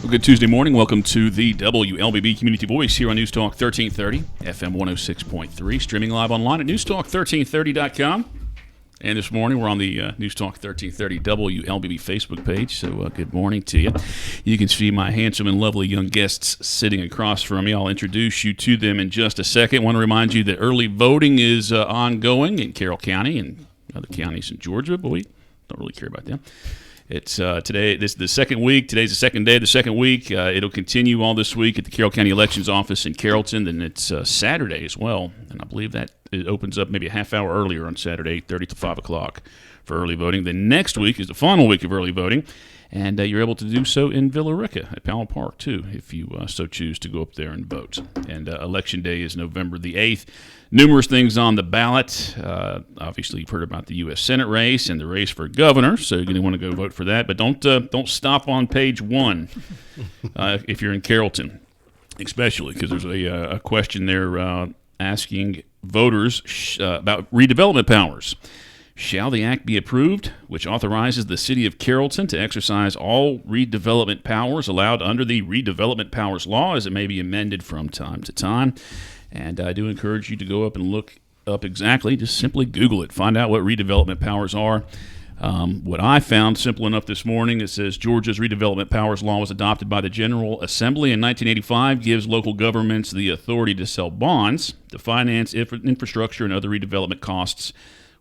Well, good Tuesday morning. Welcome to the WLBB Community Voice here on News Talk 1330, FM 106.3, streaming live online at newstalk1330.com. And this morning we're on the News Talk 1330 WLBB Facebook page, so good morning to you. You can see my handsome and lovely young guests sitting across from me. I'll introduce you to them in just a second. I want to remind you that early voting is ongoing in Carroll County and other counties in Georgia, but we don't really care about them. It's today. This is the second week. Today's the second day of the second week. It'll continue all this week at the Carroll County Elections Office in Carrollton. Then it's Saturday as well, and I believe that it opens up maybe a half hour earlier on Saturday, 8:30 to 5 o'clock for early voting. Then next week is the final week of early voting, and you're able to do so in Villa Rica at Powell Park too, if you so choose to go up there and vote. And Election Day is November the 8th. Numerous things on the ballot. Obviously, you've heard about the U.S. Senate race and the race for governor, so you're going to want to go vote for that. But don't stop on page 1 if you're in Carrollton, especially because there's a question there asking voters about redevelopment powers. Shall the act be approved, which authorizes the city of Carrollton to exercise all redevelopment powers allowed under the Redevelopment Powers Law, as it may be amended from time to time? And I do encourage you to go up and look up exactly, just simply Google it, find out what redevelopment powers are. What I found simple enough this morning, it says Georgia's Redevelopment Powers Law was adopted by the General Assembly in 1985, gives local governments the authority to sell bonds to finance infrastructure and other redevelopment costs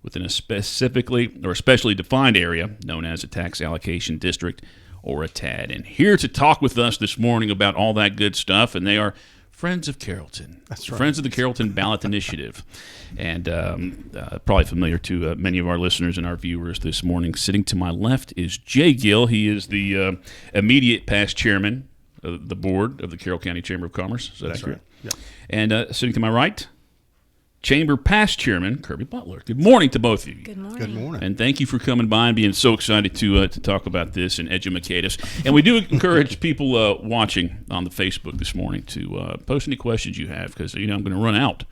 within a specifically or especially defined area known as a tax allocation district or a TAD. And here to talk with us this morning about all that good stuff, and they are Friends of Carrollton. That's right. Friends of the Carrollton Ballot Initiative. And probably familiar to many of our listeners and our viewers this morning. Sitting to my left is Jay Gill. He is the immediate past chairman of the board of the Carroll County Chamber of Commerce. Is that accurate? Right. Yeah. And sitting to my right, Chamber past chairman Kirby Butler. Good morning to both of you. Good morning. Good morning. And thank you for coming by and being so excited to talk about this and educate us. And we do encourage people watching on the Facebook this morning to post any questions you have, because I'm going to run out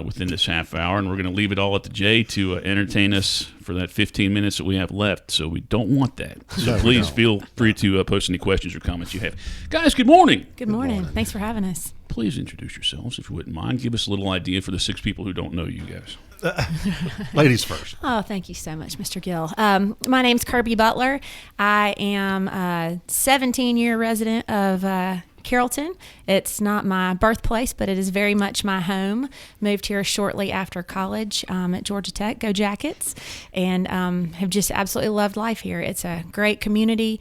within this half hour, and we're going to leave it all at the J to entertain us for that 15 minutes that we have left. So we don't want that. So please feel free to post any questions or comments you have. Guys, good morning. Good morning. Thanks for having us. Please introduce yourselves, if you wouldn't mind. Give us a little idea for the 6 people who don't know you guys. Ladies first. Oh, thank you so much, Mr. Gill. My name's Kirby Butler. I am a 17-year resident of Carrollton. It's not my birthplace, but it is very much my home. Moved here shortly after college at Georgia Tech. Go Jackets. And have just absolutely loved life here. It's a great community.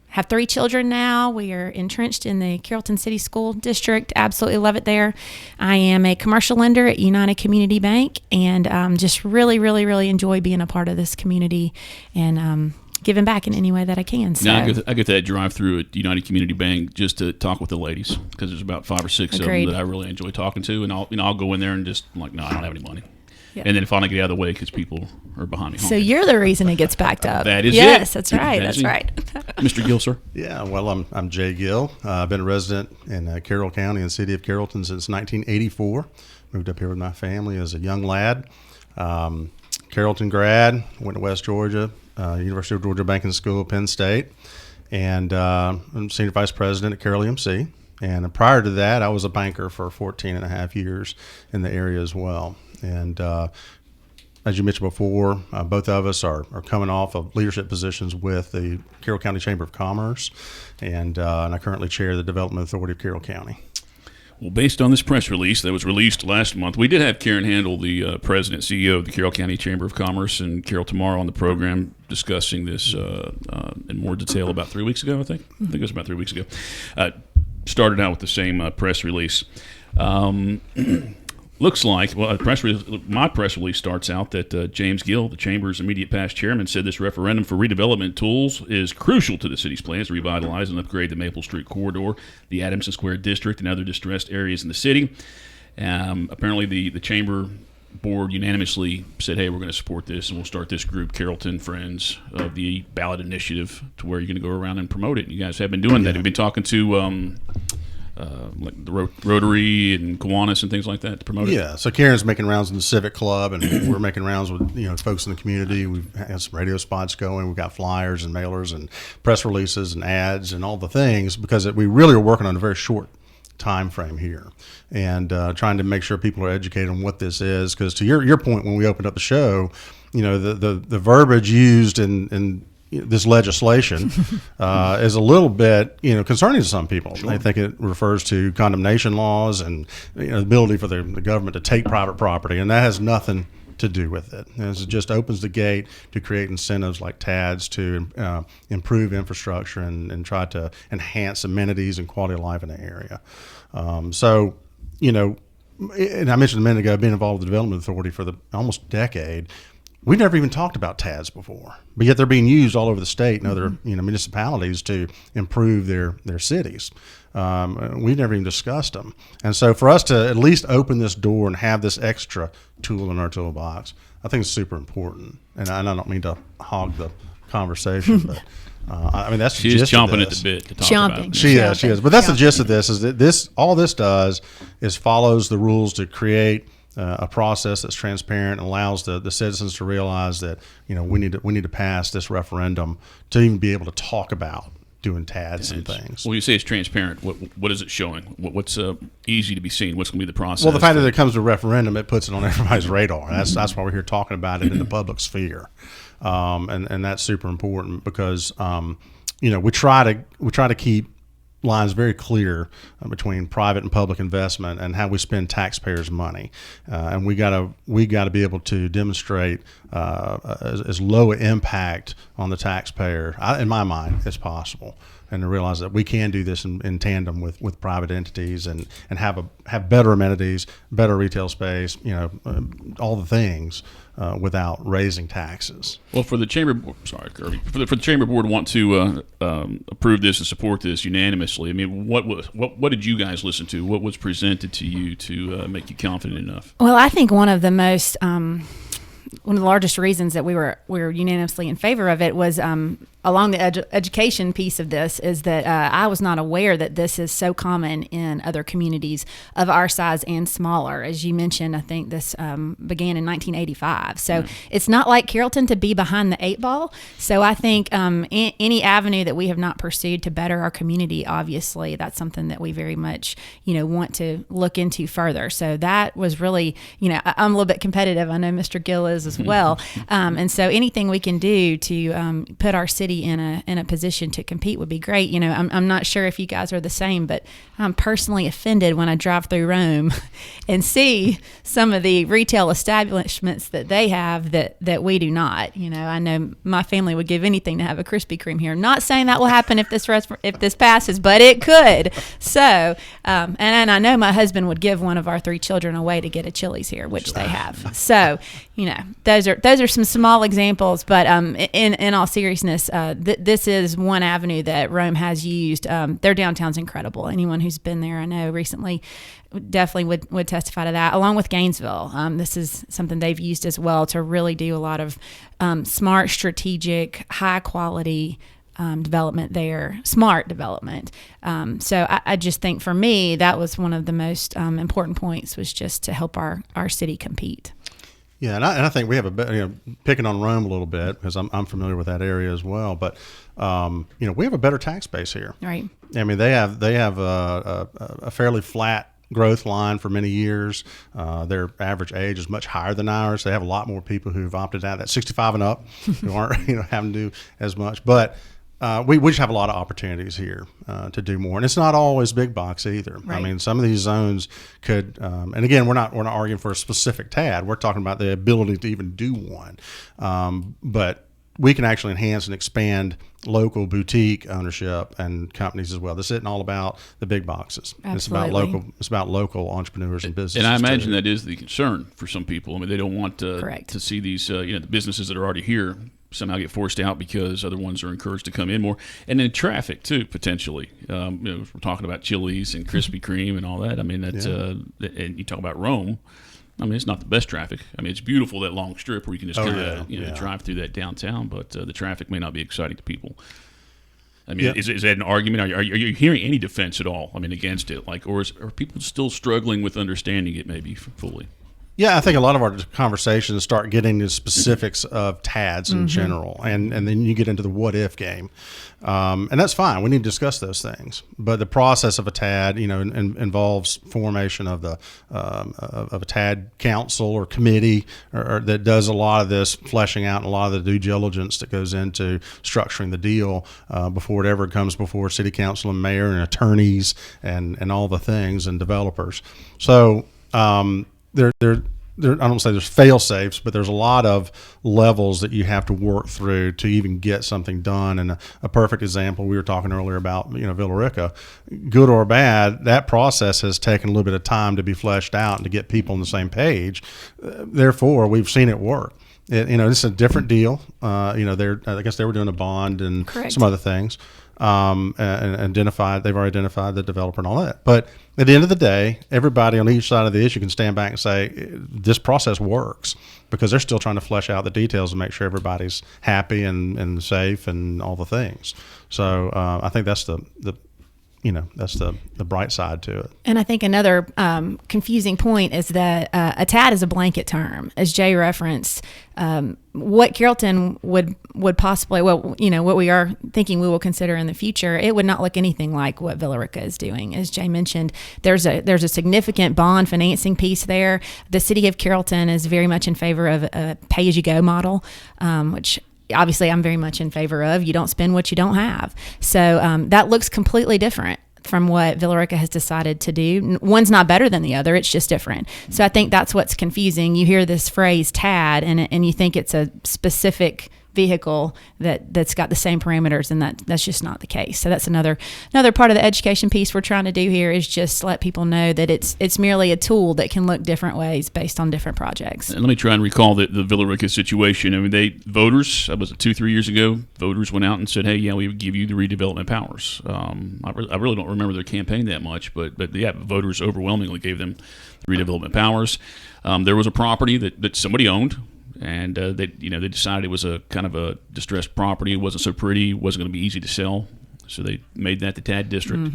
Have 3 children now. We are entrenched in the Carrollton City School District. Absolutely love it there. I am a commercial lender at United Community Bank, and just really, really, really enjoy being a part of this community and giving back in any way that I can. So. Now, I get that drive through at United Community Bank just to talk with the ladies, because there's about 5 or 6 Agreed. of them that I really enjoy talking to, and I'll go in there and just, I'm like, no, I don't have any money. Yep. And then finally get out of the way because people are behind me. So you're the reason it gets backed up. That is yes, it. that's right. That is That's right. Mr. Gill, sir. Yeah, well, I'm Jay Gill. I've been a resident in Carroll County and city of Carrollton since 1984. Moved up here with my family as a young lad. Carrollton grad, went to West Georgia, University of Georgia Banking School, Penn State, and I'm senior vice president at Carroll EMC. And prior to that, I was a banker for 14 and a half years in the area as well. And as you mentioned before, both of us are coming off of leadership positions with the Carroll County Chamber of Commerce, and I currently chair the Development Authority of Carroll County. Well, based on this press release that was released last month, we did have Karen Handel, the president CEO of the Carroll County Chamber of Commerce, and Carol tomorrow on the program discussing this in more detail about 3 weeks ago, I think. I think it was about 3 weeks ago. Started out with the same press release. Looks like, well, my press release starts out that James Gill, the Chamber's immediate past chairman, said this referendum for redevelopment tools is crucial to the city's plans to revitalize and upgrade the Maple Street corridor, the Adamson Square district, and other distressed areas in the city. Apparently, the Chamber board unanimously said, hey, we're going to support this, and we'll start this group, Carrollton Friends of the Ballot Initiative, to where you're going to go around and promote it. You guys have been doing that. We've been talking to like the Rotary and Kiwanis and things like that to promote it? Yeah, so Karen's making rounds in the Civic Club, and we're making rounds with folks in the community. We've had some radio spots going. We've got flyers and mailers and press releases and ads and all the things, because we really are working on a very short time frame here, and trying to make sure people are educated on what this is. Because to your point, when we opened up the show, the verbiage used in this legislation is a little bit concerning to some people. Sure. They think it refers to condemnation laws and the ability for the government to take private property, and that has nothing to do with it. And it just opens the gate to create incentives like TADs to improve infrastructure and try to enhance amenities and quality of life in the area. And I mentioned a minute ago, being involved with the Development Authority for almost decade. We've never even talked about TADs before, but yet they're being used all over the state and other municipalities to improve their cities. We've never even discussed them. And so for us to at least open this door and have this extra tool in our toolbox, I think is super important. And I don't mean to hog the conversation, but that's the gist chomping of at the bit to talk about it. She is. But that's the gist of this, is that all this does is follows the rules to create a process that's transparent and allows the citizens to realize that we need to pass this referendum to even be able to talk about doing TADs and things. Well, you say it's transparent. What is it showing? What's easy to be seen? What's going to be the process? Well, the fact that it comes to a referendum, it puts it on everybody's radar. That's why we're here talking about it in the public sphere, and that's super important because we try to keep lines very clear between private and public investment and how we spend taxpayers' money, and we got to be able to demonstrate as low an impact on the taxpayer, in my mind, as possible, and to realize that we can do this in tandem with private entities and have better amenities, better retail space, all the things. Without raising taxes. Well, for the chamber, sorry, Kirby, for the chamber board to want to approve this and support this unanimously, I mean, what did you guys listen to? What was presented to you to make you confident enough? Well, I think one of the most one of the largest reasons that we were unanimously in favor of it was along the education piece of this is that I was not aware that this is so common in other communities of our size and smaller. As you mentioned, I think this began in 1985. So it's not like Carrollton to be behind the eight ball. So I think any avenue that we have not pursued to better our community, obviously, that's something that we very much, want to look into further. So that was really, I'm a little bit competitive. I know Mr. Gill is as well. And so anything we can do to put our city in a position to compete would be great. I'm not sure if you guys are the same, but I'm personally offended when I drive through Rome and see some of the retail establishments that they have that we do not. I know my family would give anything to have a Krispy Kreme here. I'm not saying that will happen if this passes, but it could. So, and I know my husband would give one of our 3 children away to get a Chili's here, which they have. So, those are some small examples, but in all seriousness, this is one avenue that Rome has used. Their downtown's incredible. Anyone who's been there, I know recently, definitely would testify to that, along with Gainesville. This is something they've used as well to really do a lot of smart, strategic, high quality development there, smart development. So I just think for me, that was one of the most important points, was just to help our city compete. Yeah, and I think we have picking on Rome a little bit, because I'm familiar with that area as well. But we have a better tax base here. Right. I mean, they have a fairly flat growth line for many years. Their average age is much higher than ours. They have a lot more people who've opted out, that's 65 and up, who aren't having to do as much. But we just have a lot of opportunities here to do more, and it's not always big box either. Right. I mean, some of these zones could, and again, we're not arguing for a specific TAD. We're talking about the ability to even do one, but we can actually enhance and expand local boutique ownership and companies as well. This isn't all about the big boxes. Absolutely. It's about local entrepreneurs and businesses. And I imagine that is the concern for some people. I mean, they don't want Correct. to see these the businesses that are already here somehow get forced out because other ones are encouraged to come in more. And then traffic too, potentially. We're talking about Chili's and Krispy Kreme and all that. I mean, that's and you talk about Rome. I mean, it's not the best traffic. I mean, it's beautiful, that long strip where you can just drive through that downtown, but the traffic may not be exciting to people. I mean, is that an argument? Are you hearing any defense at all? I mean, against it, or are people still struggling with understanding it maybe fully? Yeah, I think a lot of our conversations start getting into specifics of TADs in general, and then you get into the what if game, and that's fine. We need to discuss those things, but the process of a TAD, involves formation of of a TAD council or committee, or that does a lot of this fleshing out and a lot of the due diligence that goes into structuring the deal before it ever comes before city council and mayor and attorneys and all the things and developers. So. I don't say there's fail safes, but there's a lot of levels that you have to work through to even get something done. And a perfect example, we were talking earlier about, Villarica, good or bad, that process has taken a little bit of time to be fleshed out and to get people on the same page. Therefore, we've seen it work. It's a different deal. I guess they were doing a bond and Correct. some other things. And they've already identified the developer and all that. But at the end of the day, everybody on each side of the issue can stand back and say this process works because they're still trying to flesh out the details and make sure everybody's happy and safe and all the things. So I think that's the bright side to it. And I think another confusing point is that a TAD is a blanket term, as Jay referenced. What Carrollton would possibly, what we are thinking we will consider in the future, it would not look anything like what Villarica is doing. As Jay mentioned, there's a significant bond financing piece there. The city of Carrollton is very much in favor of a pay-as-you-go model, which obviously I'm very much in favor of. You don't spend what you don't have. So that looks completely different from what Villarica has decided to do. One's not better than the other. It's just different. So I think that's what's confusing. You hear this phrase TAD and you think it's a specific vehicle that's got the same parameters, and that's just not the case. So that's another part of the education piece we're trying to do here is just let people know that it's merely a tool that can look different ways based on different projects. And let me try and recall the Villarica situation. I mean, voters, was it 2-3 years ago, voters went out and said, hey, yeah, we would give you the redevelopment powers. I really don't remember their campaign that much, but yeah, voters overwhelmingly gave them the redevelopment powers. There was a property that somebody owned, and they decided it was a kind of a distressed property. It wasn't so pretty, wasn't going to be easy to sell, so they made that the TAD district.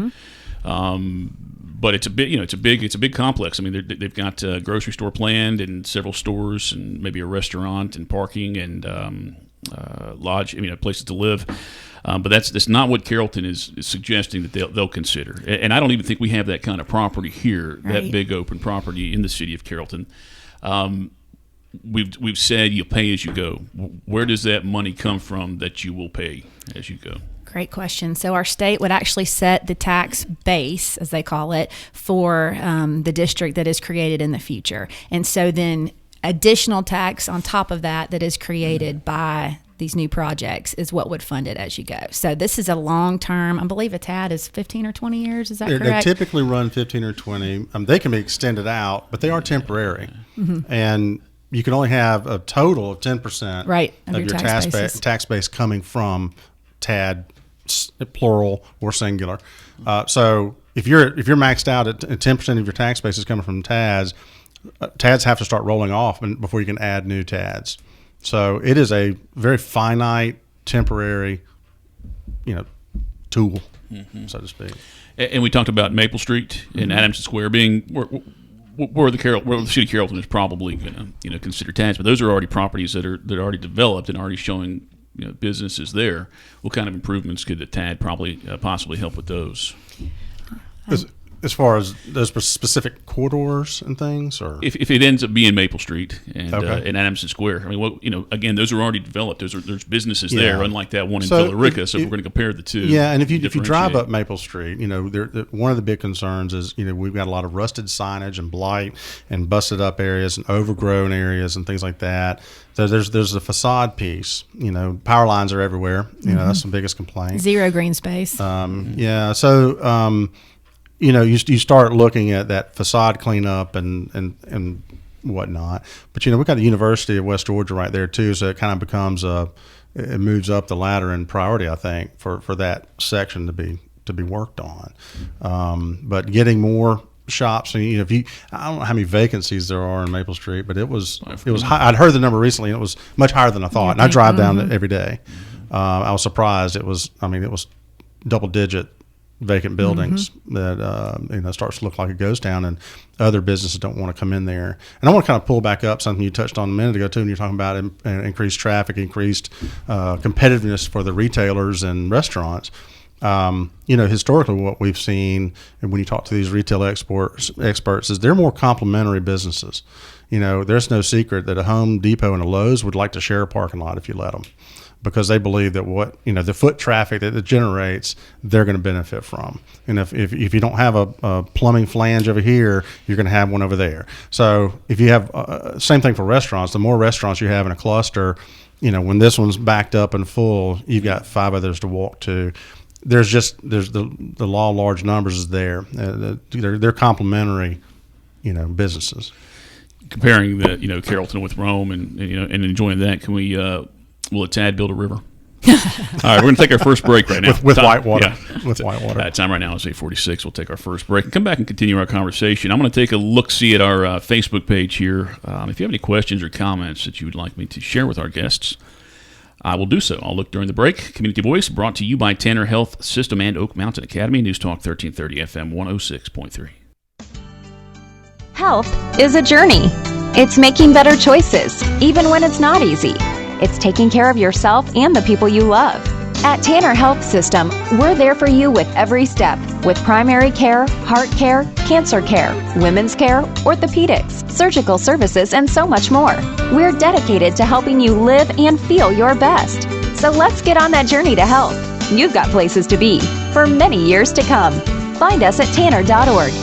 But it's a big complex. I mean, they've got a grocery store planned and several stores and maybe a restaurant and parking and lodge. Places to live. But that's not what Carrollton is suggesting that they'll consider. And I don't even think we have that kind of property here, right. That big open property in the city of Carrollton. We've said you pay as you go. Where does that money come from that you will pay as you go? Great question. So our state would actually set the tax base, as they call it, for the district that is created in the future. And so then additional tax on top of that is created by these new projects is what would fund it as you go. So this is a long-term, I believe a TAD is 15 or 20 years. Is that correct? They typically run 15 or 20. They can be extended out, but they are temporary. And you can only have a total of 10% right, of your tax base coming from TAD, plural or singular. So if you're maxed out at 10% of your tax base is coming from TADs, TADs have to start rolling off before you can add new TADs. So it is a very finite, temporary, tool, so to speak. And we talked about Maple Street and Adamson Square being where the city of Carrollton is probably going to consider TADs, but those are already properties that are already developed and already showing businesses there. What kind of improvements could the TAD possibly help with those? As far as those specific corridors and things, or if it ends up being Maple Street and okay. and Adamson Square, I mean, again, those are already developed. There's businesses there, unlike that one in Villarica. So if we're going to compare the two, and if you drive up Maple Street, one of the big concerns is we've got a lot of rusted signage and blight and busted up areas and overgrown areas and things like that. So there's the facade piece. Power lines are everywhere. That's the biggest complaint. Zero green space. You start looking at that facade cleanup and whatnot. But, we've got the University of West Georgia right there, too, so it kind of becomes it moves up the ladder in priority, I think, for that section to be worked on. But getting more shops, and I don't know how many vacancies there are in Maple Street, but it was high. I'd heard the number recently, and it was much higher than I thought. And I drive down it every day. I was surprised. It was double-digit vacant buildings that starts to look like a ghost town, and other businesses don't want to come in there. And I want to kind of pull back up something you touched on a minute ago too, when you're talking about increased traffic, increased competitiveness for the retailers and restaurants. Historically what we've seen, and when you talk to these retail experts, is they're more complementary businesses. There's no secret that a Home Depot and a Lowe's would like to share a parking lot if you let them, because they believe that the foot traffic that it generates, they're going to benefit from. And if you don't have a plumbing flange over here, you're going to have one over there. So if you have same thing for restaurants, the more restaurants you have in a cluster, when this one's backed up and full, you've got 5 others to walk to. There's the law of large numbers is there. They're complementary, businesses. Comparing the Carrollton with Rome and enjoying that, can we? Will a Tad build a river? All right, we're going to take our first break right now. With white water. Yeah. With white water. Time right now is 8:46. We'll take our first break and come back and continue our conversation. I'm going to take a look-see at our Facebook page here. If you have any questions or comments that you would like me to share with our guests, I will do so. I'll look during the break. Community Voice brought to you by Tanner Health System and Oak Mountain Academy. News Talk 1330 FM 106.3. Health is a journey. It's making better choices, even when it's not easy. It's taking care of yourself and the people you love. At Tanner Health System, we're there for you with every step, with primary care, heart care, cancer care, women's care, orthopedics, surgical services, and so much more. We're dedicated to helping you live and feel your best. So let's get on that journey to health. You've got places to be for many years to come. Find us at tanner.org.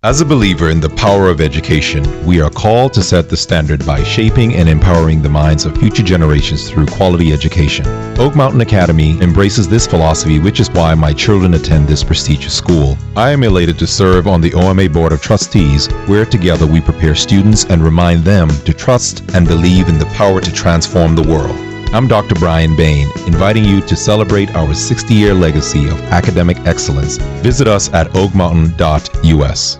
As a believer in the power of education, we are called to set the standard by shaping and empowering the minds of future generations through quality education. Oak Mountain Academy embraces this philosophy, which is why my children attend this prestigious school. I am elated to serve on the OMA Board of Trustees, where together we prepare students and remind them to trust and believe in the power to transform the world. I'm Dr. Brian Bain, inviting you to celebrate our 60-year legacy of academic excellence. Visit us at oakmountain.us.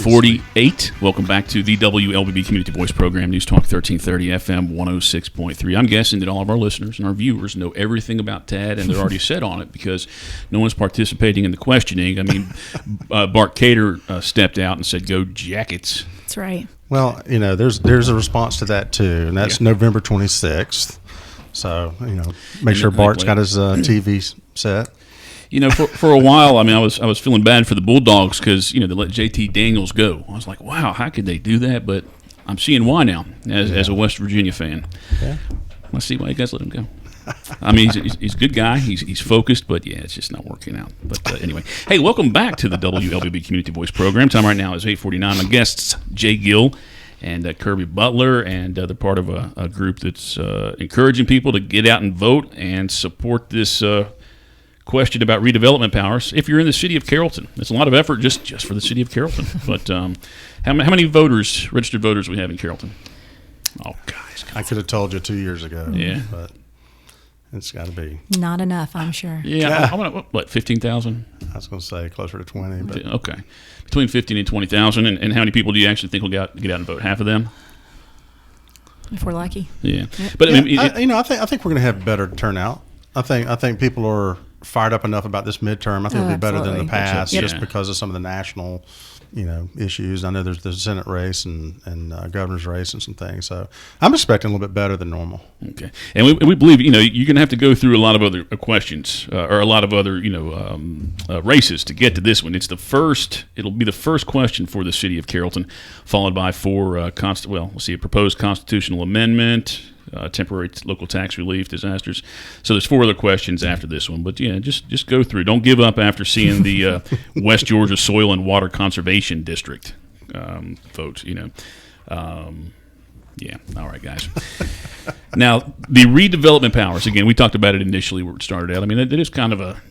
.48. Welcome back to the WLBB Community Voice Program, News Talk 1330 FM 106.3. I'm guessing that all of our listeners and our viewers know everything about TAD, and they're already set on it because no one's participating in the questioning. I mean, Bart Cater stepped out and said, "Go Jackets." That's right. Well, there's a response to that too, and that's November 26th. So, make sure Bart's got his TV set. For a while, I mean, I was feeling bad for the Bulldogs because, they let JT Daniels go. I was like, wow, how could they do that? But I'm seeing why now as a West Virginia fan. Yeah. I see why you guys let him go. I mean, he's a good guy. He's focused, but, it's just not working out. But anyway, hey, welcome back to the WLBB Community Voice Program. Time right now is 8:49. My guests, Jay Gill and Kirby Butler, and they're part of a group that's encouraging people to get out and vote and support this question about redevelopment powers. If you're in the city of Carrollton, it's a lot of effort just for the city of Carrollton. But how many registered voters we have in Carrollton? Oh, guys. I could have told you 2 years ago. Yeah. But it's got to be. Not enough, I'm sure. Yeah. I'm gonna, what, 15,000? I was going to say closer to 20. But. Okay. Between 15 and 20,000. And how many people do you actually think will get out and vote? Half of them? If we're lucky. Yeah. But I mean, I think we're going to have better turnout. I think people are fired up enough about this midterm. I think it'll be better than the past, just because of some of the national, issues. I know there's the Senate race and governor's race and some things. So I'm expecting a little bit better than normal. Okay, and we believe you're going to have to go through a lot of other questions or a lot of other races to get to this one. It'll be the first question for the city of Carrollton, followed by four proposed constitutional amendment. Temporary local tax relief, disasters. So there's four other questions after this one. But, just go through. Don't give up after seeing the West Georgia Soil and Water Conservation District vote, all right, guys. Now, the redevelopment powers, again, we talked about it initially where it started out. I mean, it is kind of a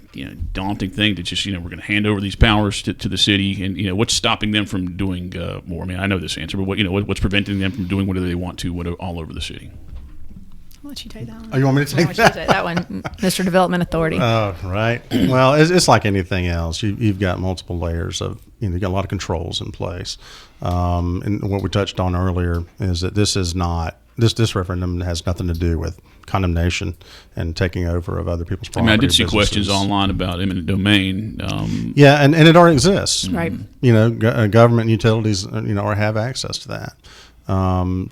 daunting thing to just we're going to hand over these powers to the city, and what's stopping them from doing more? I mean, I know this answer, but what's preventing them from doing whatever they want to all over the city? I'll let you take that one. Oh, you want me to take that one, Mr. Development Authority. Oh, right. Well, it's like anything else. You've got multiple layers of, you've got a lot of controls in place. And what we touched on earlier is that this referendum has nothing to do with condemnation and taking over of other people's property. I did see questions online about eminent domain. Yeah, and it already exists. Right. Government utilities, have access to that.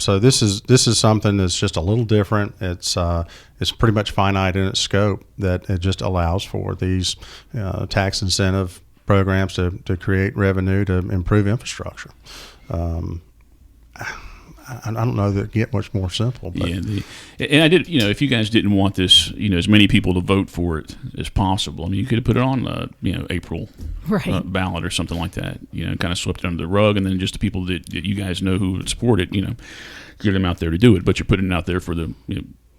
So this is something that's just a little different. It's pretty much finite in its scope, that it just allows for these tax incentive programs to create revenue to improve infrastructure. I don't know that it get much more simple. But. Yeah, and I did. If you guys didn't want this, as many people to vote for it as possible, I mean, you could have put it on, April ballot or something like that. Kind of swept it under the rug, and then just the people that you guys know who would support it, get them out there to do it. But you're putting it out there for the,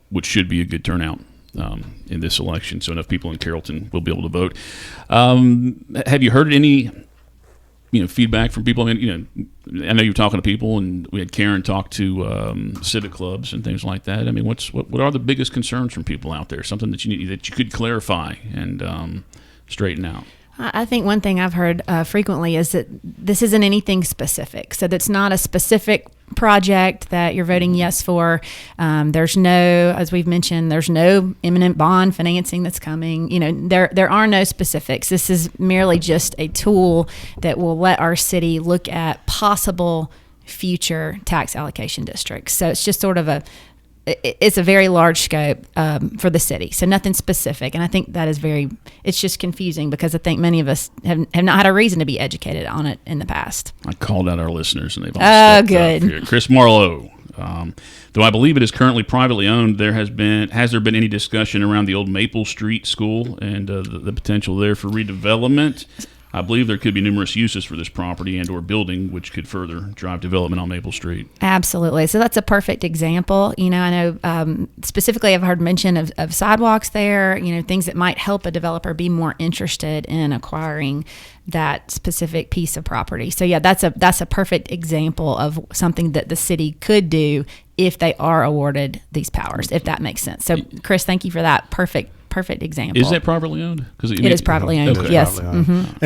which should be a good turnout in this election, so enough people in Carrollton will be able to vote. Have you heard any? Feedback from people. I mean, I know you're talking to people, and we had Karen talk to civic clubs and things like that. I mean, what are the biggest concerns from people out there? Something that you could clarify and straighten out. I think one thing I've heard frequently is that this isn't anything specific. So that's not a specific project that you're voting yes for. There's no, as we've mentioned, there's no imminent bond financing that's coming. There are no specifics. This is merely just a tool that will let our city look at possible future tax allocation districts. So it's just sort of it's a very large scope for the city, so nothing specific. And I think that is it's just confusing, because I think many of us have not had a reason to be educated on it in the past. I called out our listeners, and they've all stepped up here. Chris Marlowe, though I believe it is currently privately owned, has there been any discussion around the old Maple Street School and the potential there for redevelopment? I believe there could be numerous uses for this property and or building, which could further drive development on Maple Street. Absolutely. So that's a perfect example. I know specifically I've heard mention of sidewalks there, things that might help a developer be more interested in acquiring that specific piece of property. So yeah, that's a perfect example of something that the city could do if they are awarded these powers, if that makes sense. So Chris, thank you for that perfect example. Is that privately owned? It is privately owned. Okay. Yes. Mm-hmm.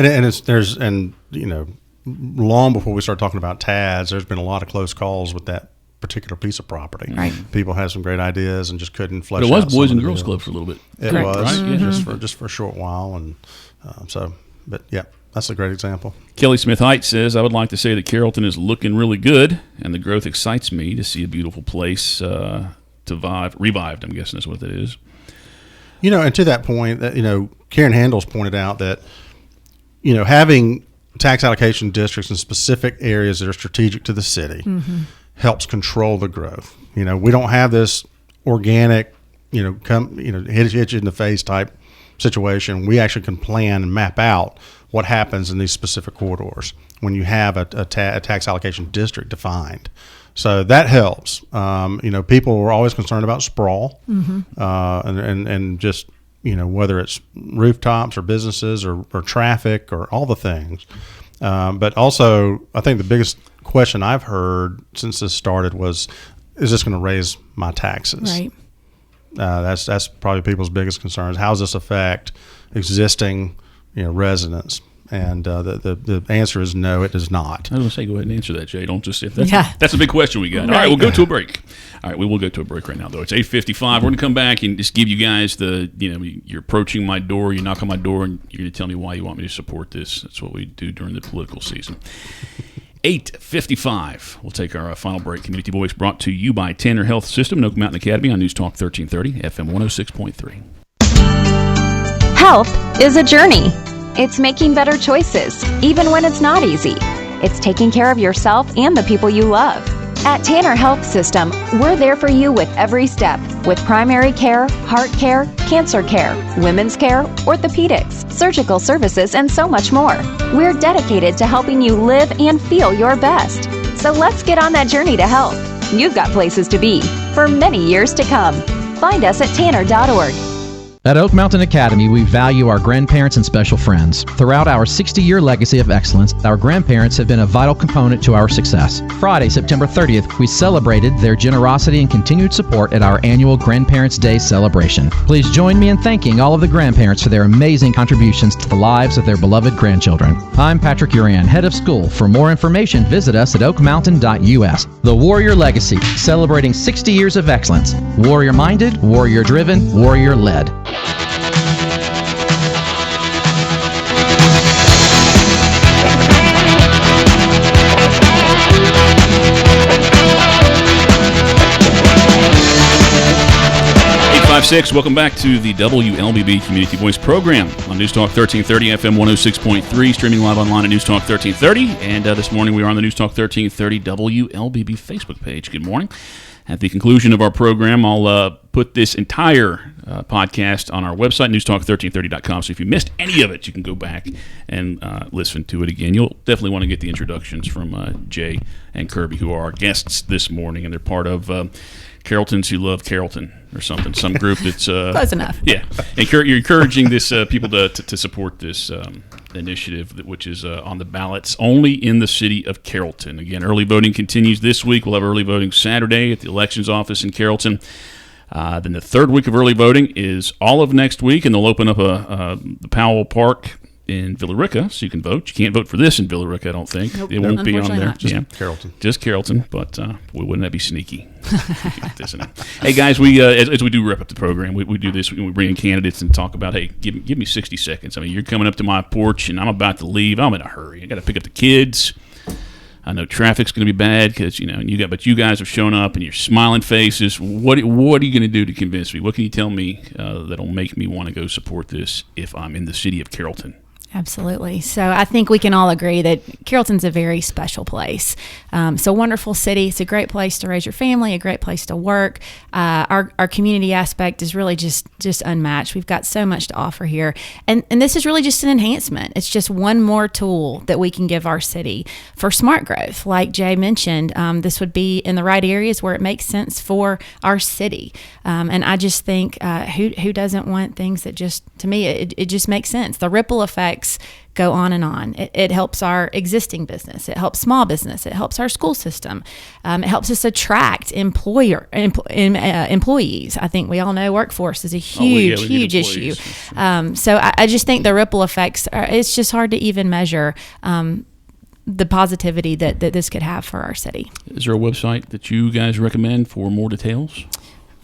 Long before we start talking about TADs, there's been a lot of close calls with that particular piece of property. Right. People had some great ideas and just couldn't flesh out. It was Boys and Girls Club for a little bit. It Correct. was, right? Mm-hmm. just for a short while, and but yeah, that's a great example. Kelly Smith Height says, I would like to say that Carrollton is looking really good, and the growth excites me to see a beautiful place revived, I'm guessing that's what that is. And to that point, that Karen Handels pointed out that having tax allocation districts in specific areas that are strategic to the city helps control the growth. We don't have this organic, hit you in the face type situation. We actually can plan and map out what happens in these specific corridors when you have a tax allocation district defined. So that helps. People were always concerned about sprawl, and just whether it's rooftops or businesses or traffic or all the things. But also, I think the biggest question I've heard since this started was, is this going to raise my taxes? Right. That's probably people's biggest concerns. How does this affect existing residents? And the answer is no, it does not. I was going to say, go ahead and answer that, Jay. Don't just that's a big question we got. All right, we'll go to a break. All right, we will go to a break right now, though. It's 8:55. We're going to come back and just give you guys you're approaching my door, you knock on my door, and you're going to tell me why you want me to support this. That's what we do during the political season. 8:55. We'll take our final break. Community Voice brought to you by Tanner Health System, Oak Mountain Academy on News Talk 1330, FM 106.3. Health is a journey. It's making better choices, even when it's not easy. It's taking care of yourself and the people you love. At Tanner Health System, we're there for you with every step, with primary care, heart care, cancer care, women's care, orthopedics, surgical services, and so much more. We're dedicated to helping you live and feel your best. So let's get on that journey to health. You've got places to be for many years to come. Find us at tanner.org. At Oak Mountain Academy, we value our grandparents and special friends. Throughout our 60-year legacy of excellence, our grandparents have been a vital component to our success. Friday, September 30th, we celebrated their generosity and continued support at our annual Grandparents' Day celebration. Please join me in thanking all of the grandparents for their amazing contributions to the lives of their beloved grandchildren. I'm Patrick Uran, head of school. For more information, visit us at oakmountain.us. The Warrior Legacy, celebrating 60 years of excellence. Warrior-minded, warrior-driven, warrior-led. 856, welcome back to the WLBB Community Voice program on News Talk 1330 FM 106.3, streaming live online at News Talk 1330. And this morning we are on the News Talk 1330 WLBB Facebook page. Good morning. At the conclusion of our program, I'll put this entire podcast on our website, newstalk1330.com. So if you missed any of it, you can go back and listen to it again. You'll definitely want to get the introductions from Jay and Kirby, who are our guests this morning, and they're part of Carrolltons Who Love Carrollton or something, some group that's close enough. Yeah, you're encouraging this people to support this initiative, which is on the ballots only in the city of Carrollton. Again, early voting continues this week. We'll have early voting Saturday at the elections office in Carrollton. Then the third week of early voting is all of next week, and they'll open up the Powell Park in Villarica, so you can vote. You can't vote for this in Villarica, I don't think. Nope. It won't be on there. Not. Just Carrollton. Just Carrollton, but wouldn't that be sneaky? Hey, guys, we as we do wrap up the program, we do this. We bring in candidates and talk about, hey, give me 60 seconds. I mean, you're coming up to my porch, and I'm about to leave. I'm in a hurry. I got to pick up the kids. I know traffic's going to be bad because, but you guys have shown up and you're smiling faces. What are you going to do to convince me? What can you tell me that'll make me want to go support this if I'm in the city of Carrollton? Absolutely. So I think we can all agree that Carrollton's a very special place. It's a wonderful city. It's a great place to raise your family, a great place to work. Our community aspect is really just unmatched. We've got so much to offer here. And this is really just an enhancement. It's just one more tool that we can give our city for smart growth. Like Jay mentioned, this would be in the right areas where it makes sense for our city. And I just think who doesn't want things that just, to me, it just makes sense. The ripple effects go on and on. It helps our existing business. It helps small business. It helps our school system. It helps us attract employees. I think we all know workforce is a huge issue. So I just think the ripple effects, it's just hard to even measure the positivity that this could have for our city. Is there a website that you guys recommend for more details?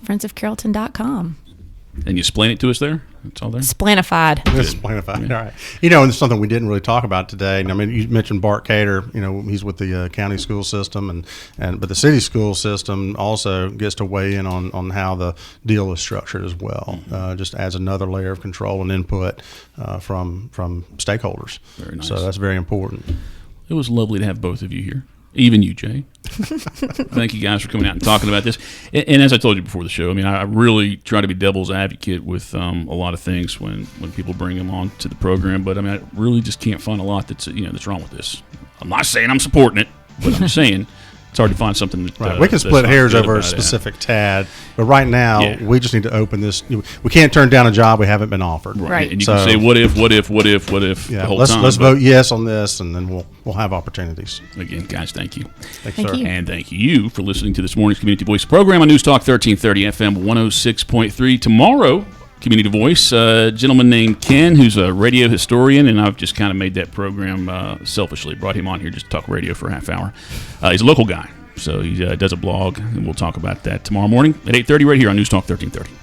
friendsofcarrollton.com. And you explain it to us there? It's all there? Splanified. It's Splanified. All right. And it's something we didn't really talk about today. I mean, you mentioned Bart Cater. He's with the county school system, but the city school system also gets to weigh in on how the deal is structured as well. Just adds another layer of control and input from stakeholders. Very nice. So that's very important. It was lovely to have both of you here. Even you, Jay. Thank you guys for coming out and talking about this. And as I told you before the show, I mean, I really try to be devil's advocate with a lot of things when people bring them on to the program. But I mean, I really just can't find a lot that's wrong with this. I'm not saying I'm supporting it, but I'm just saying it's hard to find something that right. We can split hairs over a specific tad, but right now we just need to open this. We can't turn down a job we haven't been offered. Right. And you can say what if the whole time. Let's vote yes on this, and then we'll have opportunities. Again, guys, thank you. Thank you. And thank you for listening to this morning's Community Voice program on News Talk 1330 FM 106.3. Tomorrow, Community Voice, a gentleman named Ken, who's a radio historian, and I've just kind of made that program selfishly. Brought him on here just to talk radio for a half hour. He's a local guy, so he does a blog, and we'll talk about that tomorrow morning at 8:30 right here on News Talk 1330.